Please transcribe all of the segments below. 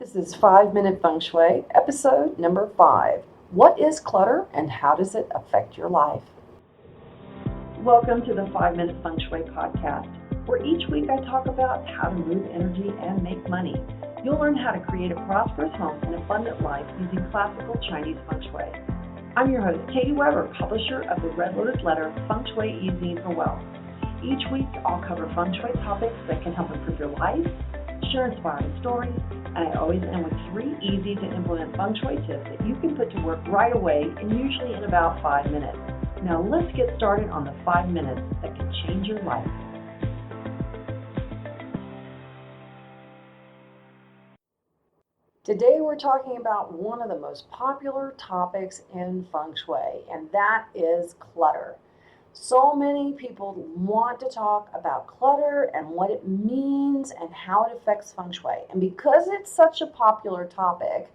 This is 5 Minute Feng Shui, episode number 5. What is clutter and how does it affect your life? Welcome to the 5 Minute Feng Shui podcast, where each week I talk about how to move energy and make money. You'll learn how to create a prosperous home and abundant life using classical Chinese Feng Shui. I'm your host, Katie Weber, publisher of the Red Lotus Letter, Feng Shui Easy for Wealth. Each week I'll cover Feng Shui topics that can help improve your life, share inspiring stories, and I always end with 3 easy-to-implement Feng Shui tips that you can put to work right away and usually in about 5 minutes. Now let's get started on the 5 minutes that can change your life. Today we're talking about one of the most popular topics in Feng Shui, and that is clutter. So many people want to talk about clutter and what it means and how it affects Feng Shui. And because it's such a popular topic,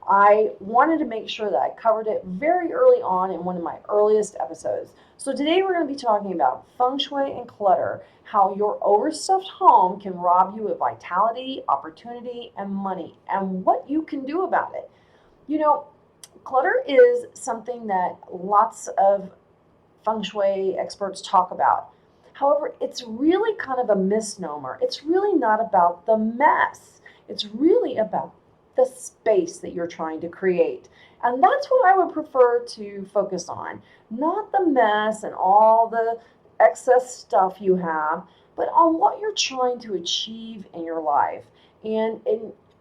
I wanted to make sure that I covered it very early on in one of my earliest episodes. So today we're going to be talking about Feng Shui and clutter, how your overstuffed home can rob you of vitality, opportunity, and money, and what you can do about it. You know, clutter is something that lots of Feng Shui experts talk about. However, it's really kind of a misnomer. It's really not about the mess. It's really about the space that you're trying to create. And that's what I would prefer to focus on. Not the mess and all the excess stuff you have, but on what you're trying to achieve in your life. And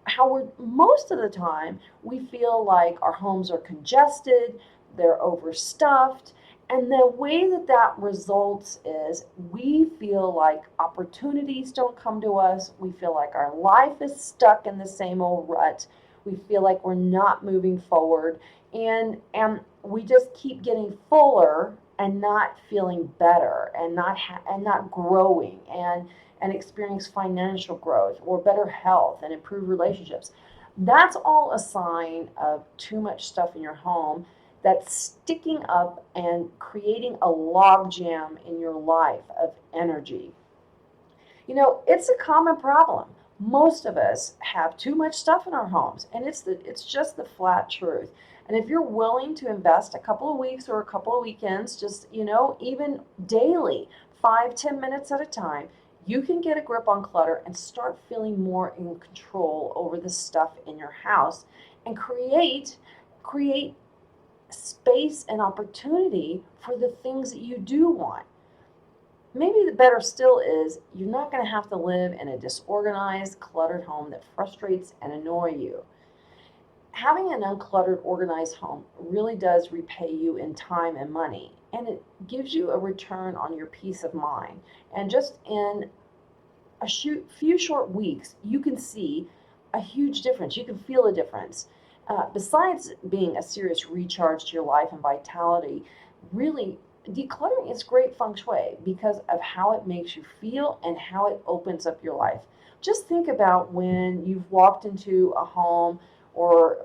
how most of the time, we feel like our homes are congested, they're overstuffed, and the way that results is we feel like opportunities don't come to us. We feel like our life is stuck in the same old rut. We feel like we're not moving forward. And we just keep getting fuller and not feeling better and not growing and experience financial growth or better health and improved relationships. That's all a sign of too much stuff in your home that's sticking up and creating a logjam in your life of energy. You know, it's a common problem. Most of us have too much stuff in our homes, and it's just the flat truth. And if you're willing to invest a couple of weeks or a couple of weekends, just, even daily, 5-10 minutes at a time, you can get a grip on clutter and start feeling more in control over the stuff in your house and create space and opportunity for the things that you do want. Maybe the better still is you're not going to have to live in a disorganized, cluttered home that frustrates and annoys you. Having an uncluttered, organized home really does repay you in time and money, and it gives you a return on your peace of mind. And just in a few short weeks, you can see a huge difference. You can feel a difference. Besides being a serious recharge to your life and vitality, really, decluttering is great Feng Shui because of how it makes you feel and how it opens up your life. Just think about when you've walked into a home or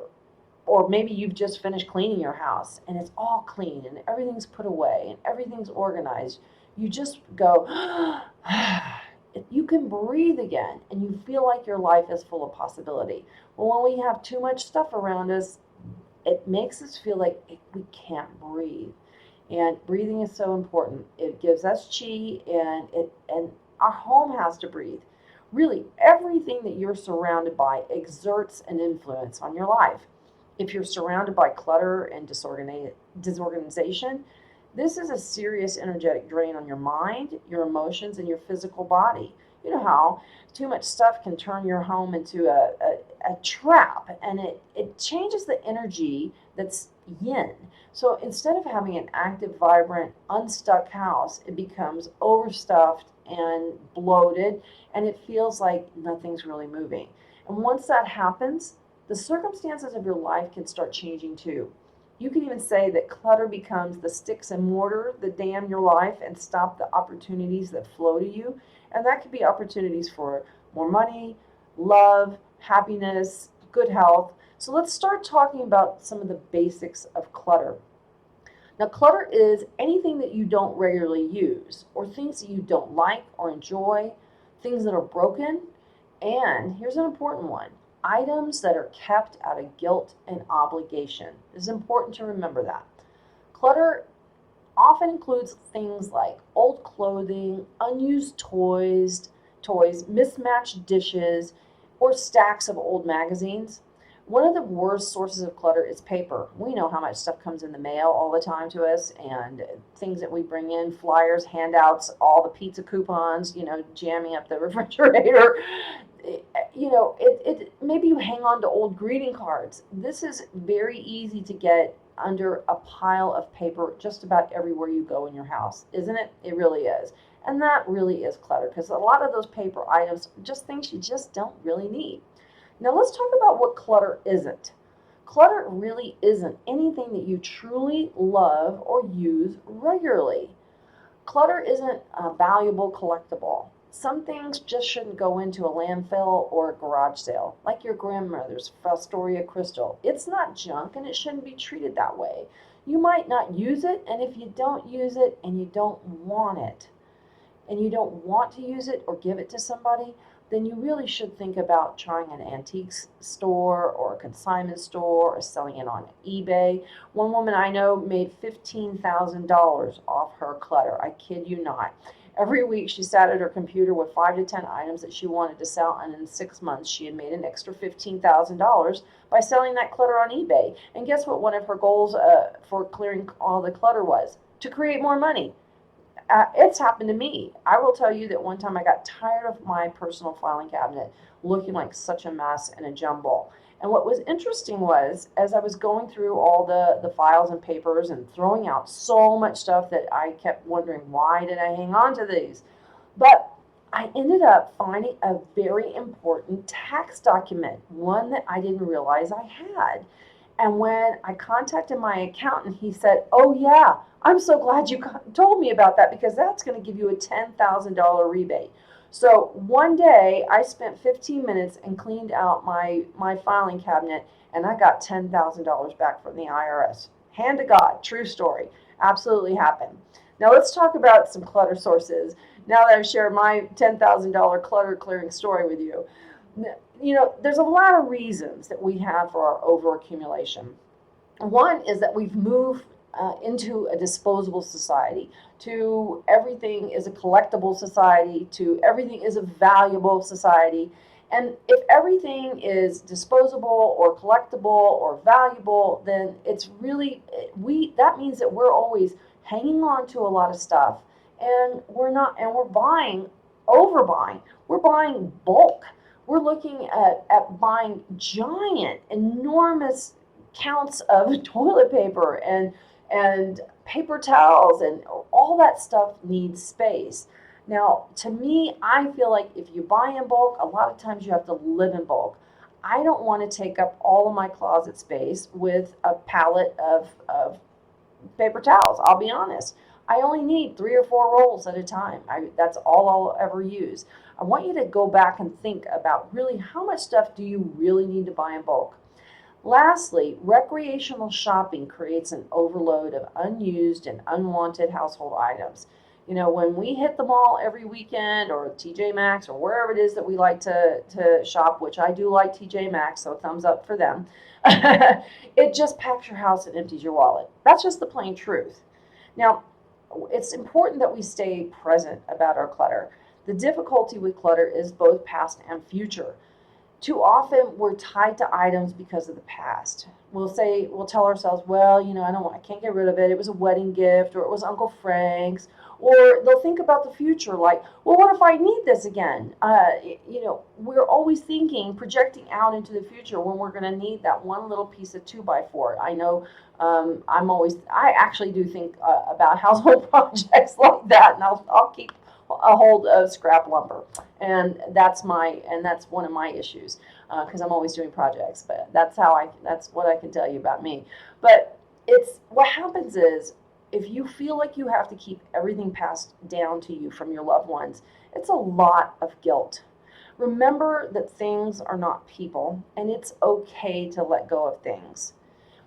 maybe you've just finished cleaning your house and it's all clean and everything's put away and everything's organized. You just go, you can breathe again and you feel like your life is full of possibility. But when we have too much stuff around us, it makes us feel like we can't breathe. And breathing is so important. It gives us chi, and our home has to breathe. Really, everything that you're surrounded by exerts an influence on your life. If you're surrounded by clutter and disorganization, this is a serious energetic drain on your mind, your emotions, and your physical body. You know how too much stuff can turn your home into a trap, and it changes the energy that's yin. So instead of having an active, vibrant, unstuck house, it becomes overstuffed and bloated, and it feels like nothing's really moving. And once that happens, the circumstances of your life can start changing too. You can even say that clutter becomes the sticks and mortar that dam your life and stop the opportunities that flow to you. And that could be opportunities for more money, love, happiness, good health. So let's start talking about some of the basics of clutter. Now, clutter is anything that you don't regularly use or things that you don't like or enjoy, things that are broken, and here's an important one, items that are kept out of guilt and obligation. It's important to remember that. Clutter often includes things like old clothing, unused toys, mismatched dishes, or stacks of old magazines. One of the worst sources of clutter is paper. We know how much stuff comes in the mail all the time to us, and things that we bring in, flyers, handouts, all the pizza coupons, jamming up the refrigerator. Maybe you hang on to old greeting cards. This is very easy to get under a pile of paper just about everywhere you go in your house, isn't it? It really is. And that really is clutter, because a lot of those paper items are just things you just don't really need. Now let's talk about what clutter isn't. Clutter really isn't anything that you truly love or use regularly. Clutter isn't a valuable collectible. Some things just shouldn't go into a landfill or a garage sale, like your grandmother's Fostoria crystal. It's not junk, and it shouldn't be treated that way. You might not use it, and if you don't use it and you don't want it, and you don't want to use it or give it to somebody, then you really should think about trying an antiques store or a consignment store or selling it on eBay. One woman I know made $15,000 off her clutter. I kid you not. Every week she sat at her computer with 5 to 10 items that she wanted to sell, and in 6 months she had made an extra $15,000 by selling that clutter on eBay. And guess what one of her goals for clearing all the clutter was? To create more money. It's happened to me. I will tell you that one time I got tired of my personal filing cabinet looking like such a mess and a jumble. And what was interesting was, as I was going through all the files and papers and throwing out so much stuff, that I kept wondering, why did I hang on to these? But I ended up finding a very important tax document, one that I didn't realize I had. And when I contacted my accountant, he said, "Oh, yeah, I'm so glad you told me about that, because that's going to give you a $10,000 rebate." So one day I spent 15 minutes and cleaned out my filing cabinet, and I got $10,000 back from the IRS. Hand to God, true story. Absolutely happened. Now let's talk about some clutter sources. Now that I've shared my $10,000 clutter clearing story with you, there's a lot of reasons that we have for our overaccumulation. One is that we've moved into a disposable society, to everything is a collectible society, to everything is a valuable society. And if everything is disposable or collectible or valuable, then it's really, that means that we're always hanging on to a lot of stuff, and we're overbuying. We're buying bulk. We're looking at buying giant, enormous counts of toilet paper and paper towels, and all that stuff needs space. Now, to me, I feel like if you buy in bulk, a lot of times you have to live in bulk. I don't want to take up all of my closet space with a pallet of paper towels. I'll be honest. I only need 3 or 4 rolls at a time. That's all I'll ever use. I want you to go back and think about really how much stuff do you really need to buy in bulk. Lastly, recreational shopping creates an overload of unused and unwanted household items. When we hit the mall every weekend, or TJ Maxx, or wherever it is that we like to shop, which I do like TJ Maxx, so thumbs up for them, it just packs your house and empties your wallet. That's just the plain truth. Now, it's important that we stay present about our clutter. The difficulty with clutter is both past and future. Too often we're tied to items because of the past. We'll tell ourselves, well, I can't get rid of it. It was a wedding gift, or it was Uncle Frank's. Or they'll think about the future, like, well, what if I need this again? We're always projecting out into the future when we're going to need that one little piece of 2x4. I know I actually do think about household projects like that, and I'll keep a hold of scrap lumber, and that's one of my issues, because I'm always doing projects. But that's what I can tell you about me. But what happens is, if you feel like you have to keep everything passed down to you from your loved ones, it's a lot of guilt. Remember that things are not people, and it's okay to let go of things.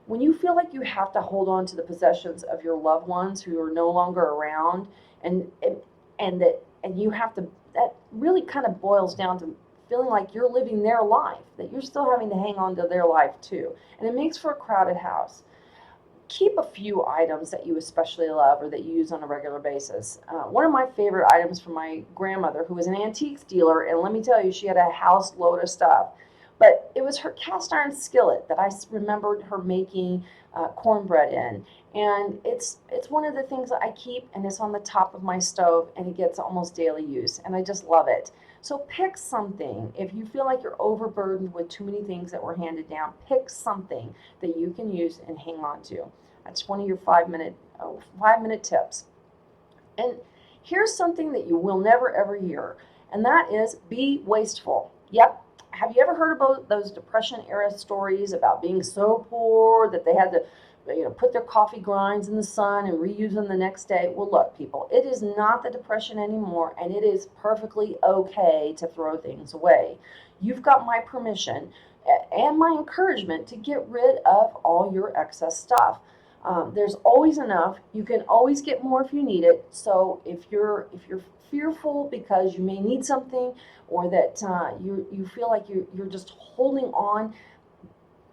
When you feel like you have to hold on to the possessions of your loved ones who are no longer around, and you have to, that really kind of boils down to feeling like you're living their life, that you're still having to hang on to their life too. And it makes for a crowded house. Keep a few items that you especially love or that you use on a regular basis. One of my favorite items from my grandmother, who was an antiques dealer, and let me tell you, she had a house load of stuff. But it was her cast iron skillet that I remembered her making cornbread in. And it's one of the things that I keep, and it's on the top of my stove, and it gets almost daily use, and I just love it. So pick something. If you feel like you're overburdened with too many things that were handed down, pick something that you can use and hang on to. That's one of your 5-minute tips. And here's something that you will never ever hear, and that is be wasteful. Yep. Have you ever heard about those Depression era stories about being so poor that they had to put their coffee grinds in the sun and reuse them the next day? Well, look, people, it is not the Depression anymore, and it is perfectly okay to throw things away. You've got my permission and my encouragement to get rid of all your excess stuff. There's always enough. You can always get more if you need it. So if you're fearful because you may need something, or that you feel like you're just holding on,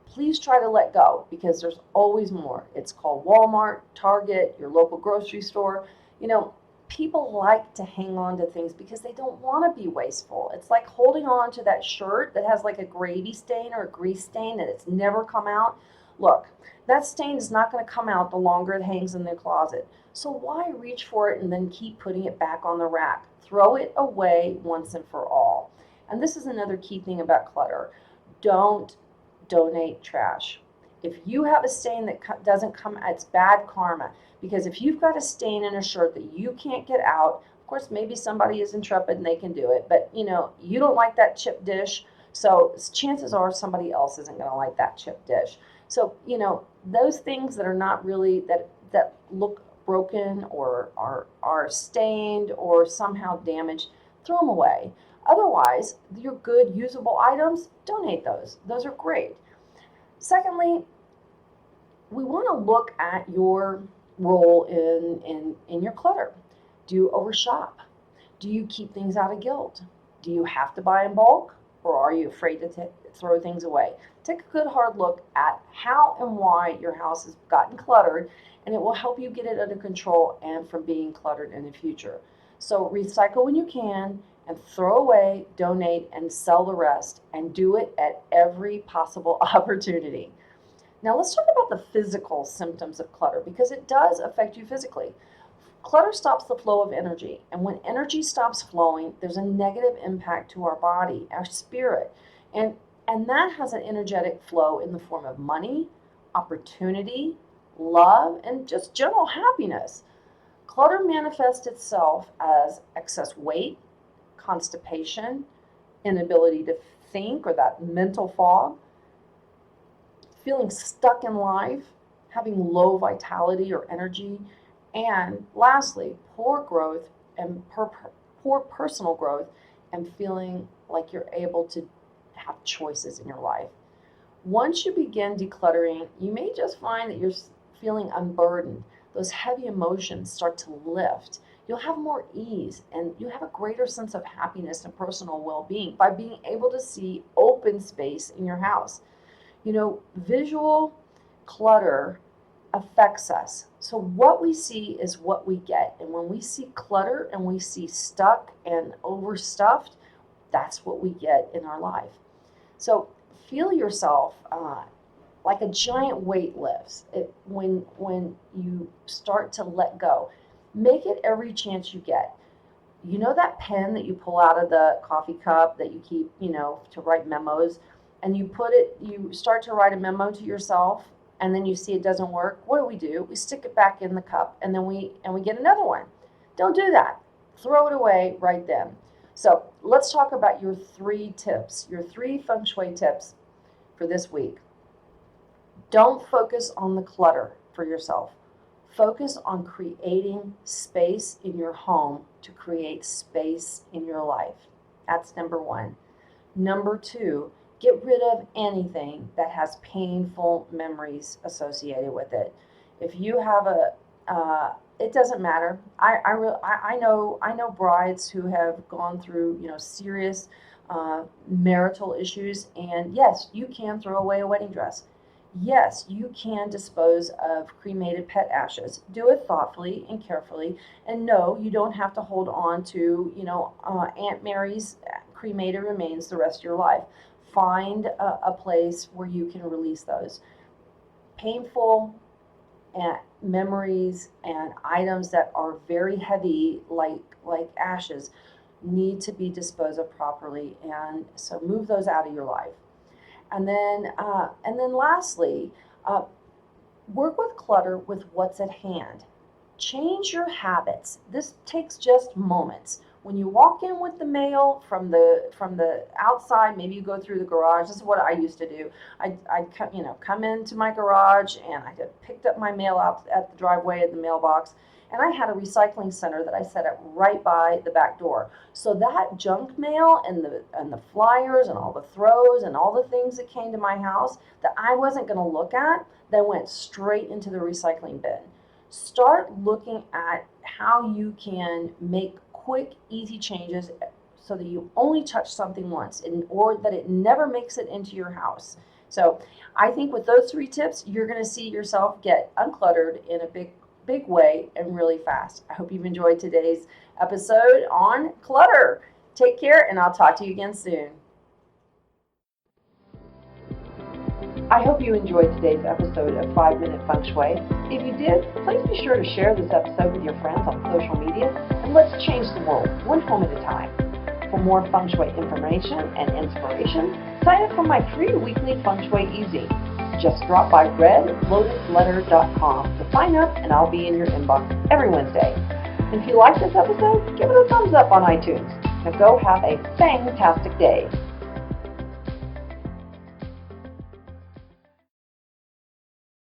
please try to let go, because there's always more. It's called Walmart, Target, your local grocery store. People like to hang on to things because they don't want to be wasteful. It's like holding on to that shirt that has like a gravy stain or a grease stain and it's never come out. Look, that stain is not going to come out the longer it hangs in the closet. So why reach for it and then keep putting it back on the rack? Throw it away once and for all. And this is another key thing about clutter. Don't donate trash. If you have a stain that doesn't come, it's bad karma. Because if you've got a stain in a shirt that you can't get out, of course, maybe somebody is intrepid and they can do it, but you don't like that chip dish, so chances are somebody else isn't going to like that chip dish. So, those things that are not really, that look broken or are stained or somehow damaged, throw them away. Otherwise, your good usable items, donate those. Those are great. Secondly, we want to look at your role in your clutter. Do you overshop? Do you keep things out of guilt? Do you have to buy in bulk, or are you afraid to throw things away? Take a good hard look at how and why your house has gotten cluttered, and it will help you get it under control and from being cluttered in the future. So recycle when you can, and throw away, donate, and sell the rest, and do it at every possible opportunity. Now let's talk about the physical symptoms of clutter, because it does affect you physically. Clutter stops the flow of energy, and when energy stops flowing, there's a negative impact to our body, our spirit, and that has an energetic flow in the form of money, opportunity, love, and just general happiness. Clutter manifests itself as excess weight, constipation, inability to think, or that mental fog, feeling stuck in life, having low vitality or energy, and lastly, poor growth and poor personal growth, and feeling like you're able to have choices in your life. Once you begin decluttering, you may just find that you're feeling unburdened. Those heavy emotions start to lift. You'll have more ease, and you have a greater sense of happiness and personal well-being by being able to see open space in your house. Visual clutter affects us. So what we see is what we get. And when we see clutter and we see stuck and overstuffed, that's what we get in our life. So feel yourself like a giant weight lifts when you start to let go. Make it every chance you get. That pen that you pull out of the coffee cup that you keep, to write memos, and you start to write a memo to yourself, and then you see it doesn't work. What do? We stick it back in the cup, and then we get another one. Don't do that. Throw it away right then. So let's talk about your 3 tips, your 3 feng shui tips for this week. Don't focus on the clutter for yourself. Focus on creating space in your home to create space in your life. That's number 1. Number 2, get rid of anything that has painful memories associated with it. If you have it doesn't matter. I know brides who have gone through serious marital issues. And yes, you can throw away a wedding dress. Yes, you can dispose of cremated pet ashes. Do it thoughtfully and carefully. And no, you don't have to hold on to, Aunt Mary's cremated remains the rest of your life. Find a place where you can release those painful and memories and items that are very heavy, like ashes, need to be disposed of properly. And so move those out of your life. And then lastly, uh, work with clutter with what's at hand. Change your habits. This takes just moments. When you walk in with the mail from the outside, maybe you go through the garage. This is what I used to do. I'd come into my garage and I picked up my mail out at the driveway at the mailbox, and I had a recycling center that I set up right by the back door. So that junk mail and the flyers and all the throws and all the things that came to my house that I wasn't going to look at, that went straight into the recycling bin. Start looking at how you can make quick, easy changes so that you only touch something once, or that it never makes it into your house. So I think with those 3 tips, you're going to see yourself get uncluttered in a big way and really fast. I hope you've enjoyed today's episode on clutter. Take care, and I'll talk to you again soon. I hope you enjoyed today's episode of 5 Minute Feng Shui. If you did, please be sure to share this episode with your friends on social media, and let's change the world one home at a time. For more Feng Shui information and inspiration, sign up for my free weekly Feng Shui Easy. Just drop by redlotusletter.com to sign up, and I'll be in your inbox every Wednesday. And if you like this episode, give it a thumbs up on iTunes. Now go have a fantastic day.